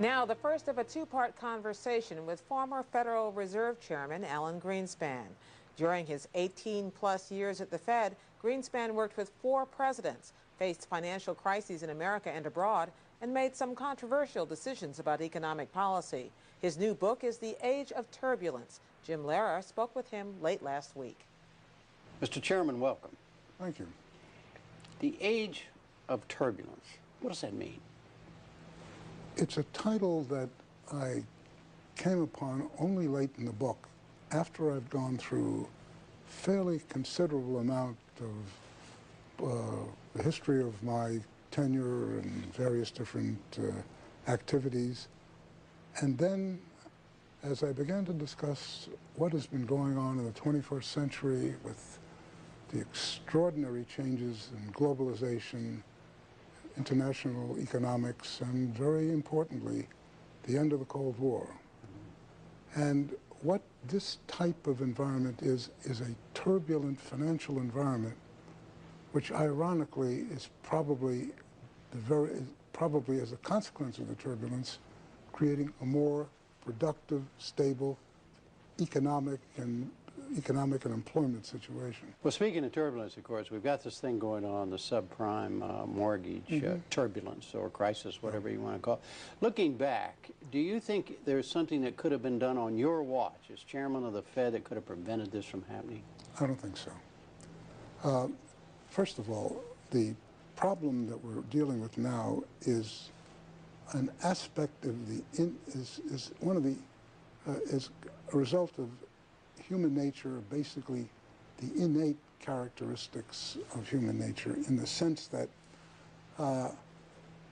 Now, the first of a two-part conversation with former Federal Reserve Chairman Alan Greenspan. During his 18-plus years at the Fed, Greenspan worked with 4 presidents, faced financial crises in America and abroad, and made some controversial decisions about economic policy. His new book is The Age of Turbulence. Jim Lehrer spoke with him late last week. Mr. Chairman, welcome. Thank you. The Age of Turbulence. What does that mean? It's a title that I came upon only late in the book, after I've gone through fairly considerable amount of the history of my tenure and various different activities. And then, as I began to discuss what has been going on in the 21st century with the extraordinary changes in globalization, international economics, and very importantly, the end of the Cold War. And what this type of environment is a turbulent financial environment, which ironically is probably as a consequence of the turbulence, creating a more productive, stable economic and employment situation. Well, speaking of turbulence, of course, we've got this thing going on, the subprime mortgage turbulence or crisis, whatever you want to call it. Looking back, do you think there's something that could have been done on your watch as chairman of the Fed that could have prevented this from happening? I don't think so. First of all, the problem that we're dealing with now is an aspect of is a result of human nature, basically the innate characteristics of human nature, in the sense that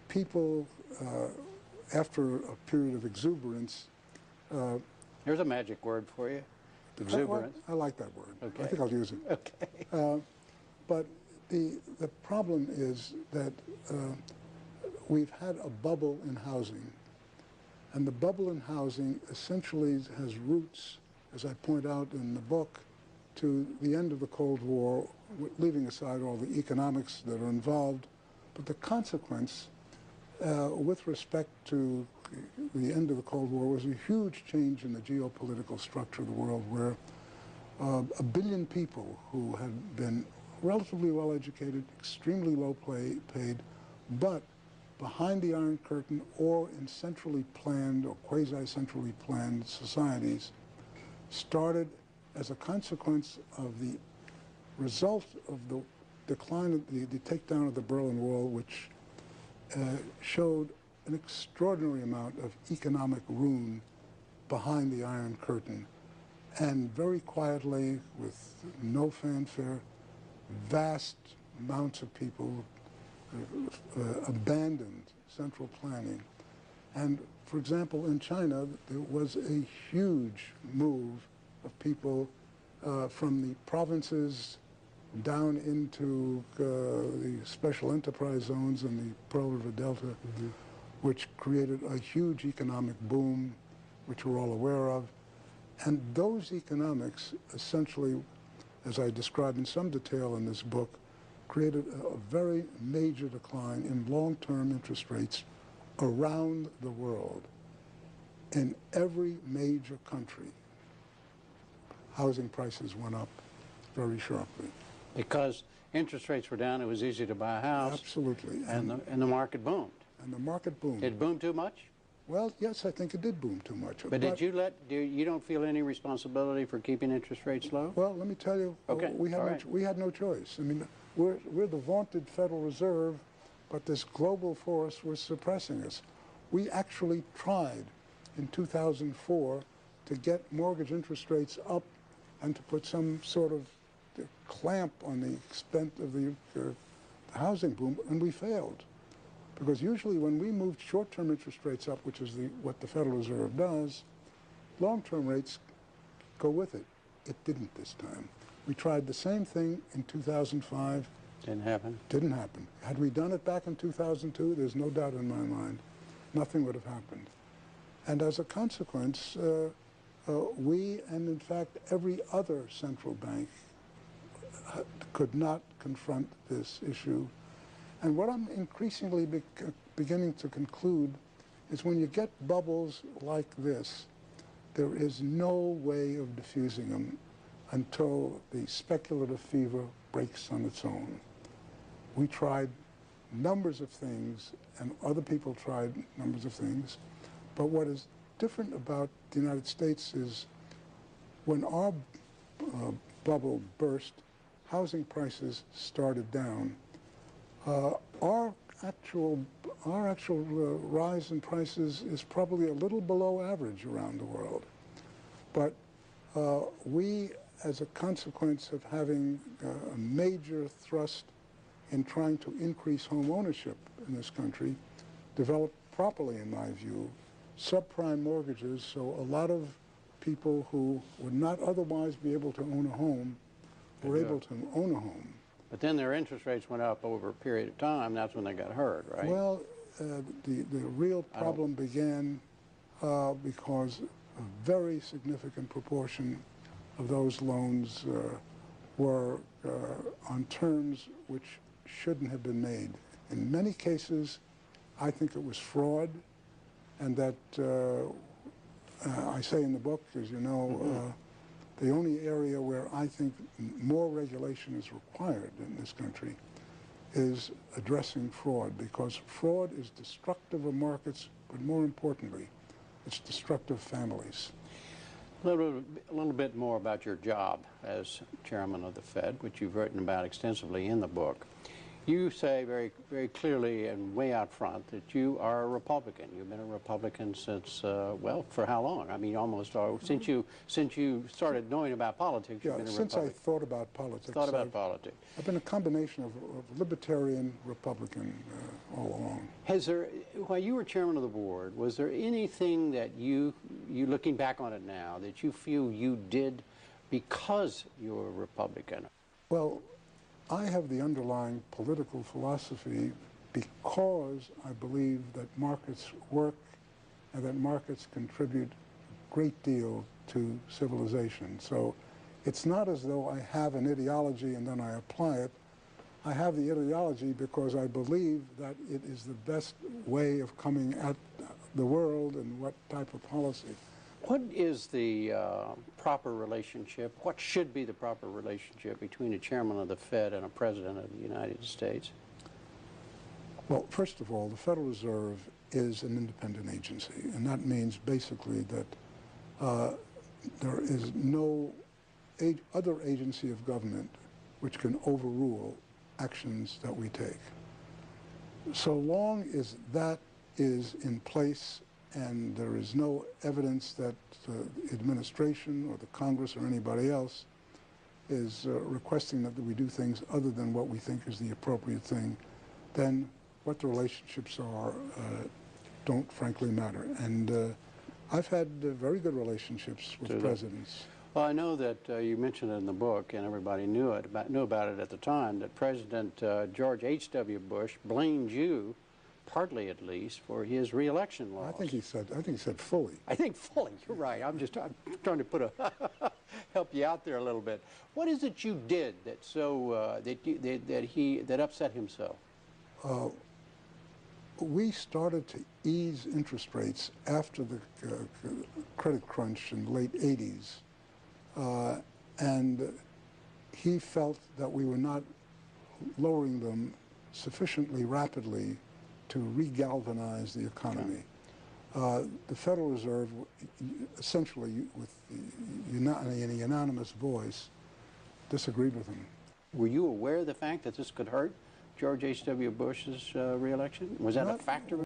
people, after a period of exuberance... There's a magic word for you, exuberance. I like that word. Okay. I think I'll use it. Okay. But the problem is that we've had a bubble in housing, and the bubble in housing essentially has roots, as I point out in the book, to the end of the Cold War, leaving aside all the economics that are involved. But the consequence, with respect to the end of the Cold War, was a huge change in the geopolitical structure of the world, where 1 billion people who had been relatively well educated, extremely low paid, but behind the Iron Curtain or in centrally planned or quasi-centrally planned societies, started as a consequence of the result of the decline of the takedown of the Berlin Wall, which showed an extraordinary amount of economic ruin behind the Iron Curtain. And very quietly, with no fanfare, vast amounts of people abandoned central planning. And for example, in China, there was a huge move of people from the provinces down into the special enterprise zones in the Pearl River Delta, which created a huge economic boom, which we're all aware of. And those economics essentially, as I describe in some detail in this book, created a very major decline in long-term interest rates around the world. In every major country, housing prices went up very sharply. Because interest rates were down, it was easy to buy a house. Absolutely. And the market boomed. And the market boomed. Did it boom too much? Well, yes, I think it did boom too much. But did you don't feel any responsibility for keeping interest rates low? Well, let me tell you, okay. we had no choice. I mean, we're the vaunted Federal Reserve, but this global force was suppressing us. We actually tried in 2004 to get mortgage interest rates up and to put some sort of clamp on the extent of the housing boom, and we failed. Because usually when we moved short-term interest rates up, which is what the Federal Reserve does, long-term rates go with it. It didn't this time. We tried the same thing in 2005. Didn't happen. Didn't happen. Had we done it back in 2002, there's no doubt in my mind, nothing would have happened. And as a consequence, we, and in fact every other central bank, could not confront this issue. And what I'm increasingly beginning to conclude is when you get bubbles like this, there is no way of diffusing them until the speculative fever breaks on its own. We tried numbers of things, and other people tried numbers of things, but what is different about the United States is when our bubble burst, housing prices started down. Our actual rise in prices is probably a little below average around the world. But we, as a consequence of having a major thrust in trying to increase home ownership in this country, developed properly, in my view, subprime mortgages, so a lot of people who would not otherwise be able to own a home were able to own a home. But then their interest rates went up over a period of time. That's when they got hurt, right? Well, the real problem began because a very significant proportion of those loans were on terms which shouldn't have been made. In many cases, I think it was fraud, and that I say in the book, as you know, the only area where I think more regulation is required in this country is addressing fraud, because fraud is destructive of markets, but more importantly, it's destructive of families. A little bit more about your job as chairman of the Fed, which you've written about extensively in the book. You say very, very clearly and way out front that you are a Republican. You've been a Republican since, well, for how long? I mean, almost since you started knowing about politics. You've been a since Republican. I thought about politics. Thought about politics. I've been a combination of libertarian, Republican all along. Has there, while you were chairman of the board, was there anything that you looking back on it now, that you feel you did because you were a Republican? Well, I have the underlying political philosophy because I believe that markets work and that markets contribute a great deal to civilization. So it's not as though I have an ideology and then I apply it. I have the ideology because I believe that it is the best way of coming at the world and what type of policy. What is the proper relationship, what should be the proper relationship between a chairman of the Fed and a president of the United States? Well, first of all, the Federal Reserve is an independent agency, and that means basically that there is no other agency of government which can overrule actions that we take. So long as that is in place and there is no evidence that the administration or the Congress or anybody else is requesting that we do things other than what we think is the appropriate thing, then what the relationships are don't frankly matter. And I've had very good relationships with presidents. Well, I know that you mentioned it in the book, and everybody knew about it at the time, that President George H.W. Bush blamed you, partly at least, for his re-election laws. I think he said fully. I think fully. You're right. I'm trying to put help you out there a little bit. What is it you did that that upset him so? We started to ease interest rates after the credit crunch in the late 80s, and he felt that we were not lowering them sufficiently rapidly to re-galvanize the economy. The Federal Reserve, essentially with a unanimous voice, disagreed with him. Were you aware of the fact that this could hurt George H.W. Bush's re-election? Was that a factor?